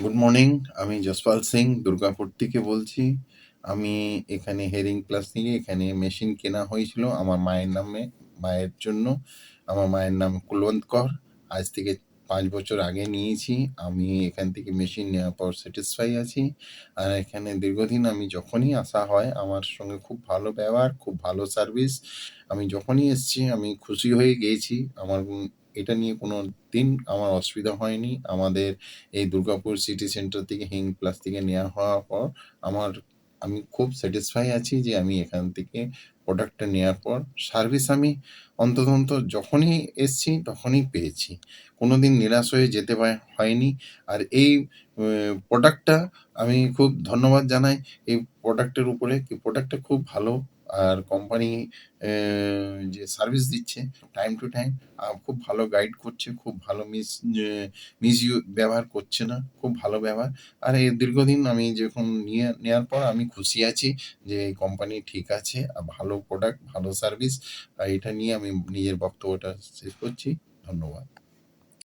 Good morning. আমি যশপাল সিং দুর্গাপুর থেকে বলছি। আমি এখানে হেরিং প্লাস থেকে এখানে মেশিন কেনা হয়েছিল আমার মায়ের নামে, মায়ের জন্য। আমার মায়ের নাম কুলবন্ত কর। আজ থেকে 5 বছর আগে নিয়েছি। আমি এখান থেকে মেশিন নেওয়ার পর স্যাটিসফাই আছি। আর এখানে দীর্ঘদিন আমি যখনই আসা হয় আমার সঙ্গে খুব ভালো ব্যবহার, খুব ভালো সার্ভিস। আমি যখনই এসছি আমি খুশি হয়ে গিয়েছি। আমার এটা নিয়ে কোনো দিন আমার অসুবিধা হয়নি। আমাদের এই দুর্গাপুর সিটি সেন্টার থেকে হিং প্লাস থেকে নেওয়া হওয়ার পর আমি খুব স্যাটিসফাই আছি যে আমি এখান থেকে প্রোডাক্টটা নেওয়ার পর সার্ভিস আমি অন্তত যখনই এসছি তখনই পেয়েছি। কোনো দিন নিরাশ হয়ে যেতে হয়নি। আর এই প্রোডাক্টটা আমি খুব ধন্যবাদ জানাই এই প্রোডাক্টের উপরে। প্রোডাক্টটা খুব ভালো। আর কোম্পানি যে সার্ভিস দিচ্ছে টাইম টু টাইম খুব ভালো গাইড করছে, খুব ভালো ব্যবহার করছে না, খুব ভালো ব্যবহার। আর এই দীর্ঘদিন আমি যখন নেওয়ার পর আমি খুশি আছি যে এই কোম্পানি ঠিক আছে, ভালো প্রোডাক্ট, ভালো সার্ভিস। আর এটা নিয়ে আমি নিজের বক্তব্যটা শেষ করছি। ধন্যবাদ।